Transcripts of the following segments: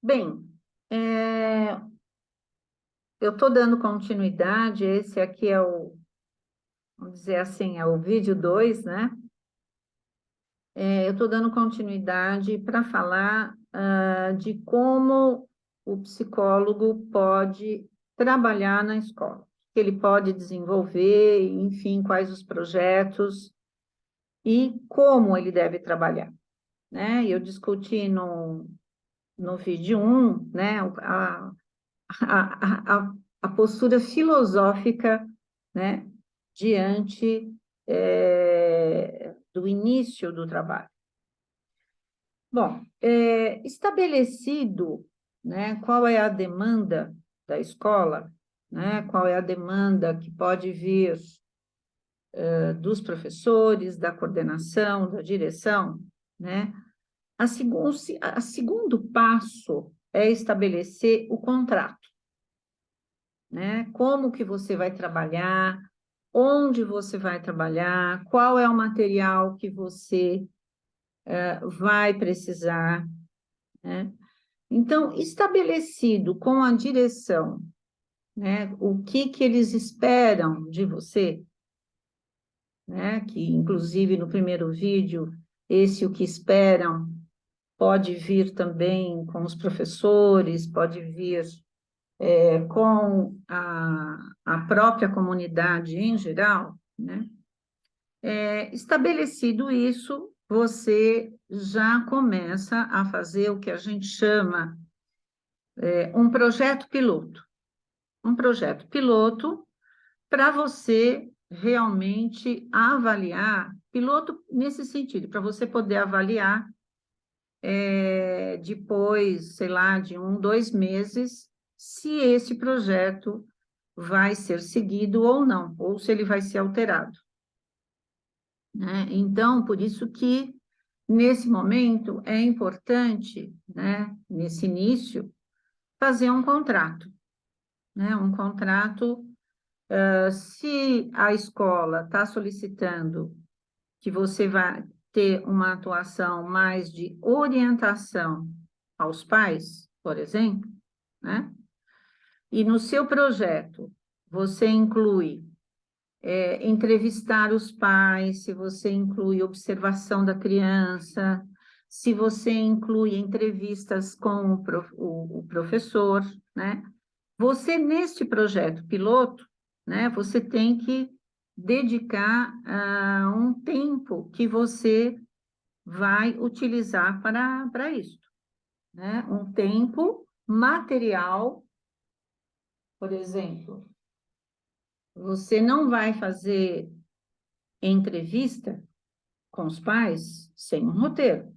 Bem, eu estou dando continuidade, esse aqui é vamos dizer assim, é o vídeo 2, né? Eu estou dando continuidade para falar de como o psicólogo pode trabalhar na escola, que ele pode desenvolver, enfim, quais os projetos e como ele deve trabalhar, né? Eu discuti no vídeo 1, né, a postura filosófica, né, diante do início do trabalho. Bom, estabelecido, né, qual é a demanda da escola, né, qual é a demanda que pode vir dos professores, da coordenação, da direção, né, a segundo passo é estabelecer o contrato, né? Como que você vai trabalhar, onde você vai trabalhar, qual é o material que você vai precisar, né? Então, estabelecido com a direção, né, o que eles esperam de você, né? Que, inclusive, no primeiro vídeo, esse o que esperam pode vir também com os professores, pode vir com a própria comunidade em geral, né? Estabelecido isso, você já começa a fazer o que a gente chama um projeto piloto. Um projeto piloto para você realmente avaliar, piloto nesse sentido, para você poder avaliar depois, sei lá, de 2 meses, se esse projeto vai ser seguido ou não, ou se ele vai ser alterado, né? Então, por isso que, nesse momento, é importante, né, nesse início, fazer um contrato, né? Um contrato, se a escola está solicitando que você vai ter uma atuação mais de orientação aos pais, por exemplo, né? E no seu projeto você inclui entrevistar os pais, se você inclui observação da criança, se você inclui entrevistas com o professor, né? Você, neste projeto piloto, né, você tem que dedicar um tempo que você vai utilizar para isso, né? Um tempo material, por exemplo, você não vai fazer entrevista com os pais sem um roteiro.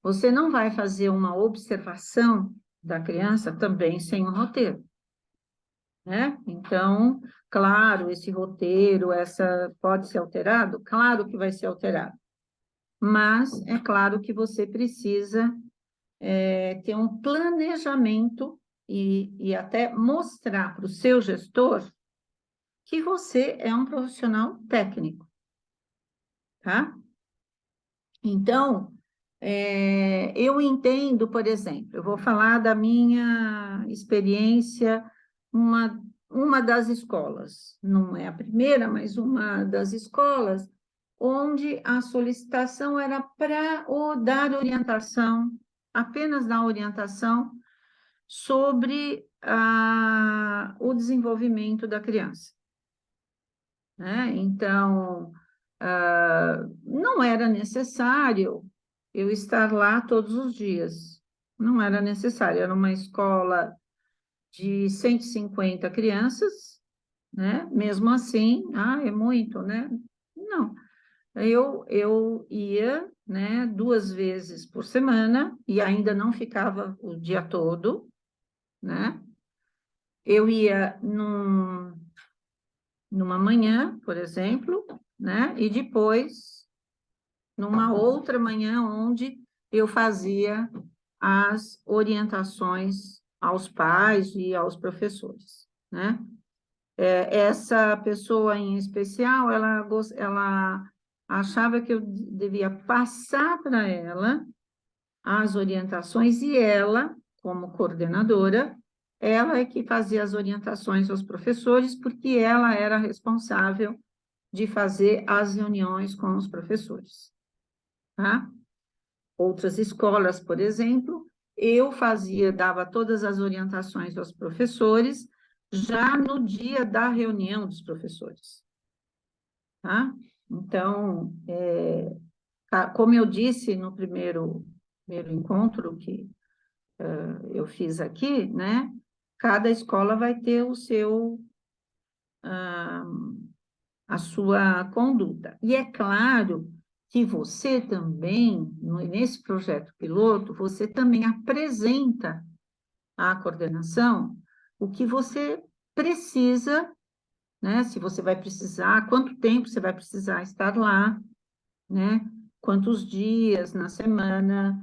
Você não vai fazer uma observação da criança também sem um roteiro, né? Então, claro, esse roteiro, pode ser alterado? Claro que vai ser alterado. Mas é claro que você precisa ter um planejamento e até mostrar para o seu gestor que você é um profissional técnico, tá? Então, eu entendo, por exemplo, eu vou falar da minha experiência, uma das escolas, não é a primeira, mas uma das escolas, onde a solicitação era para dar orientação, apenas dar orientação sobre o desenvolvimento da criança, né? Então, não era necessário eu estar lá todos os dias, não era necessário, era uma escola de 150 crianças, né? Mesmo assim, é muito, né? Não, eu ia, né, 2 vezes por semana e ainda não ficava o dia todo, né? Eu ia numa manhã, por exemplo, né? E depois, numa outra manhã, onde eu fazia as orientações aos pais e aos professores, né? Essa pessoa em especial, ela achava que eu devia passar para ela as orientações e ela como coordenadora, ela é que fazia as orientações aos professores, porque ela era responsável de fazer as reuniões com os professores, tá? Outras escolas, por exemplo, eu dava todas as orientações aos professores já no dia da reunião dos professores, tá? Então, como eu disse no primeiro encontro que eu fiz aqui, né? Cada escola vai ter a sua conduta. E é claro que você também, nesse projeto piloto, você também apresenta à coordenação o que você precisa, né? Se você vai precisar, quanto tempo você vai precisar estar lá, né? Quantos dias na semana,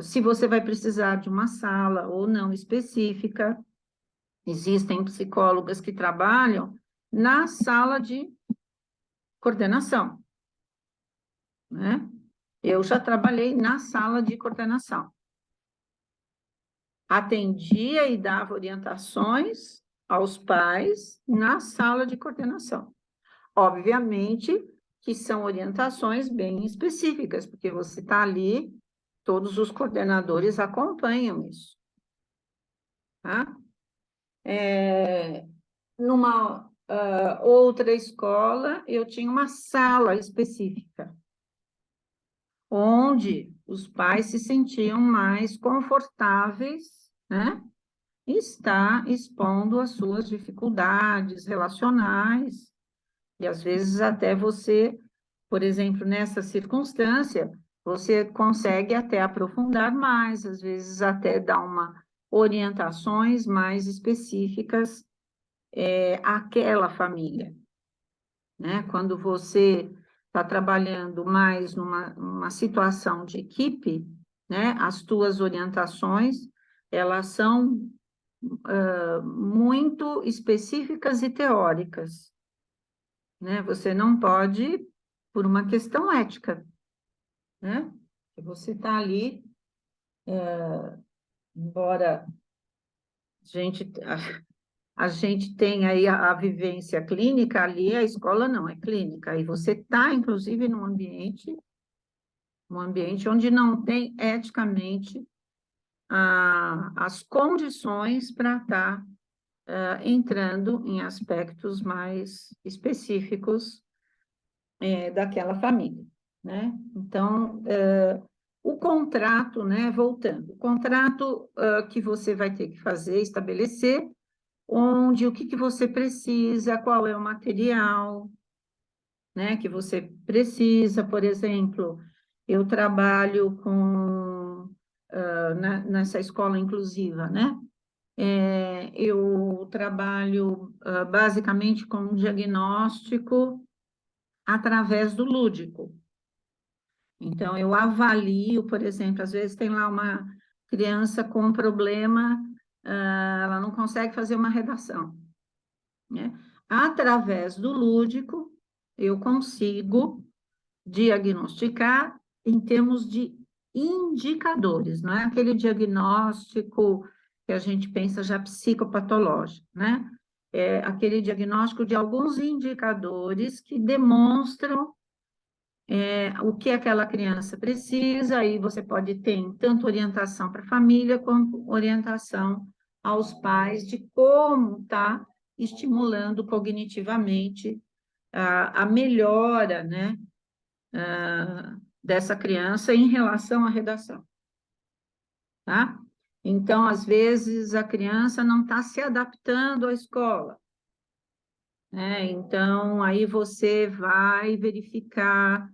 se você vai precisar de uma sala ou não específica. Existem psicólogas que trabalham na sala de coordenação, né? Eu já trabalhei na sala de coordenação. Atendia e dava orientações aos pais na sala de coordenação. Obviamente que são orientações bem específicas, porque você está ali, todos os coordenadores acompanham isso, tá? Numa outra escola, eu tinha uma sala específica, onde os pais se sentiam mais confortáveis, né? Estar expondo as suas dificuldades relacionais, e às vezes até você, por exemplo, nessa circunstância, você consegue até aprofundar mais, às vezes até dar orientações mais específicas àquela família, né? Quando você está trabalhando mais numa situação de equipe, né? As tuas orientações, elas são muito específicas e teóricas, né? Você não pode, por uma questão ética, né? Você está ali, embora a gente tenha aí a vivência clínica, ali a escola não é clínica, e você está, inclusive, num ambiente onde não tem eticamente as condições para estar entrando em aspectos mais específicos daquela família, né? Então, o contrato, né, voltando, o contrato que você vai ter que fazer, estabelecer, o que você precisa, qual é o material, né, que você precisa. Por exemplo, eu trabalho nessa escola inclusiva, né? Eu trabalho basicamente com um diagnóstico através do lúdico. Então, eu avalio, por exemplo, às vezes tem lá uma criança com um problema, ela não consegue fazer uma redação, né? Através do lúdico, eu consigo diagnosticar em termos de indicadores, não é aquele diagnóstico que a gente pensa já psicopatológico, né? É aquele diagnóstico de alguns indicadores que demonstram o que aquela criança precisa, aí você pode ter tanto orientação para a família, quanto orientação aos pais de como está estimulando cognitivamente a melhora, né, dessa criança em relação à redação, tá? Então, às vezes, a criança não está se adaptando à escola, né? Então, aí você vai verificar.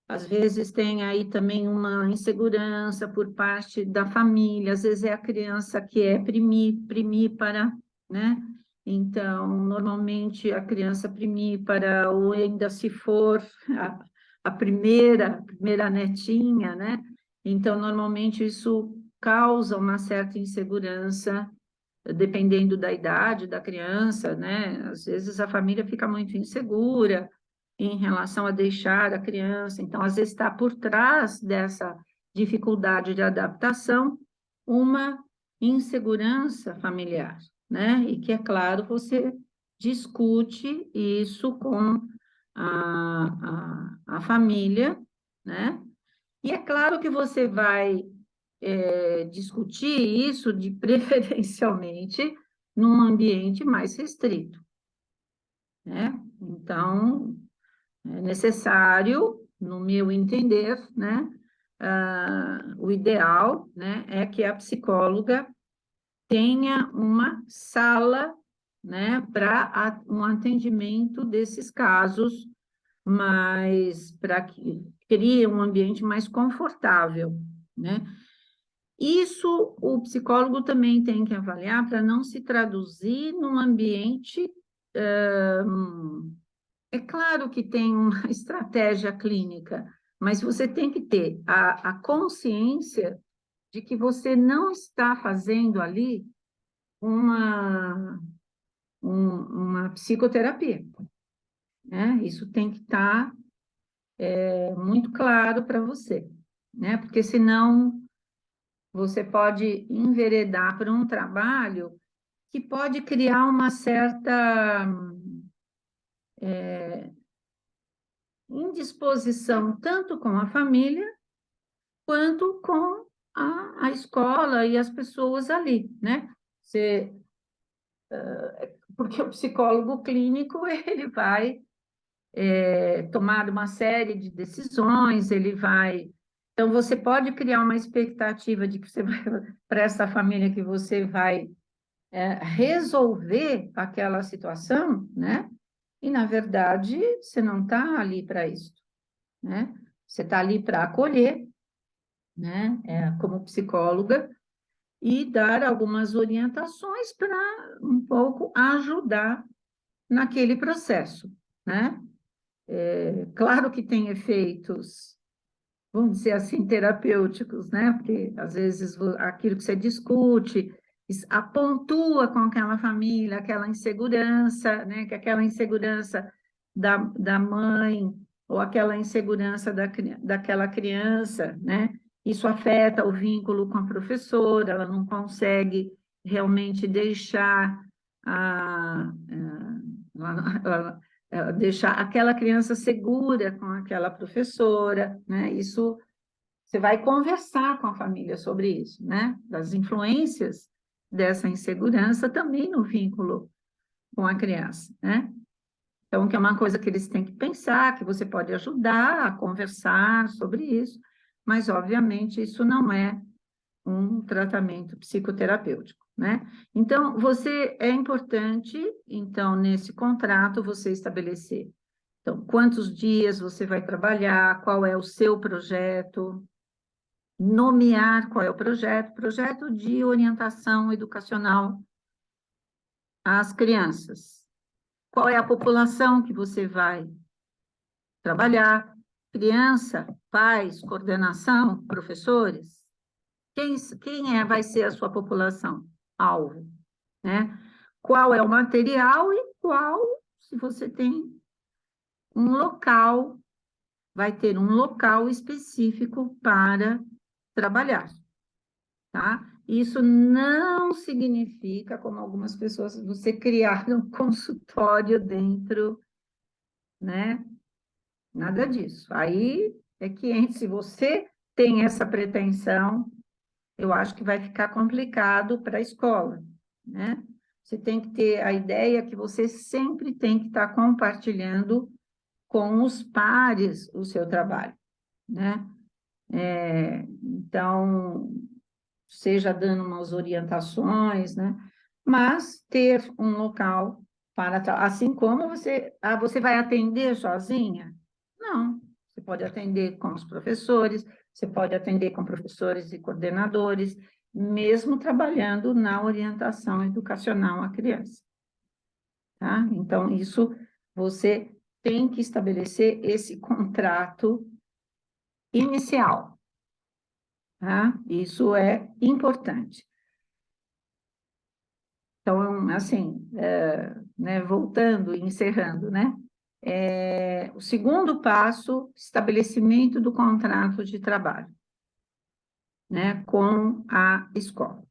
Às vezes tem aí também uma insegurança por parte da família, às vezes é a criança que é primípara, né? Então, normalmente a criança primípara, ou ainda se for a primeira netinha, né? Então, normalmente isso causa uma certa insegurança, dependendo da idade da criança, né? Às vezes a família fica muito insegura em relação a deixar a criança, então, às vezes está por trás dificuldade de adaptação, uma insegurança familiar, né? E que, é claro, você discute isso com a família, né? E é claro que você vai discutir isso preferencialmente num ambiente mais restrito, né? Então, é necessário, no meu entender, né? O ideal, né, é que a psicóloga tenha uma sala, né, para um atendimento desses casos, mas para que crie um ambiente mais confortável, né? Isso o psicólogo também tem que avaliar para não se traduzir num ambiente. É claro que tem uma estratégia clínica, mas você tem que ter a consciência de que você não está fazendo ali uma, uma psicoterapia, né? Isso tem que estar muito claro para você, né? Porque senão você pode enveredar para um trabalho que pode criar uma certa indisposição, tanto com a família, quanto com a escola e as pessoas ali, né? Você, porque o psicólogo clínico, ele vai tomar uma série de decisões, ele vai... Então, você pode criar uma expectativa de que você vai, para essa família, que você vai resolver aquela situação, né? E, na verdade, você não está ali para isso, né? Você está ali para acolher, né? Como psicóloga, e dar algumas orientações para um pouco ajudar naquele processo, né? Claro que tem efeitos, vamos dizer assim, terapêuticos, né? Porque, às vezes, aquilo que você discute apontua com aquela família, aquela insegurança, né? Que aquela insegurança da mãe ou aquela insegurança daquela criança, né? Isso afeta o vínculo com a professora, ela não consegue realmente deixar deixar aquela criança segura com aquela professora, né? Isso, você vai conversar com a família sobre isso, né? Das influências dessa insegurança também no vínculo com a criança, né? Então, que é uma coisa que eles têm que pensar, que você pode ajudar a conversar sobre isso, mas, obviamente, isso não é um tratamento psicoterapêutico, né? Então, é importante, então, nesse contrato, você estabelecer, então, quantos dias você vai trabalhar, qual é o seu projeto, nomear qual é o projeto de orientação educacional às crianças. Qual é a população que você vai trabalhar? Criança, pais, coordenação, professores? Vai ser a sua população alvo, né? Qual é o material e qual, se você tem um local, vai ter um local específico para trabalhar, tá? Isso não significa, como algumas pessoas, você criar um consultório dentro, né? Nada disso. Aí é que, se você tem essa pretensão, eu acho que vai ficar complicado para a escola, né? Você tem que ter a ideia que você sempre tem que estar compartilhando com os pares o seu trabalho, né? Então, seja dando umas orientações, né? Mas ter um local para... Assim como você vai atender sozinha? Não, você pode atender com os professores, você pode atender com professores e coordenadores, mesmo trabalhando na orientação educacional à criança, tá? Então, isso você tem que estabelecer esse contrato inicial, tá? Isso é importante. Então, assim, né, voltando e encerrando, né? O segundo passo, estabelecimento do contrato de trabalho. né, com a escola.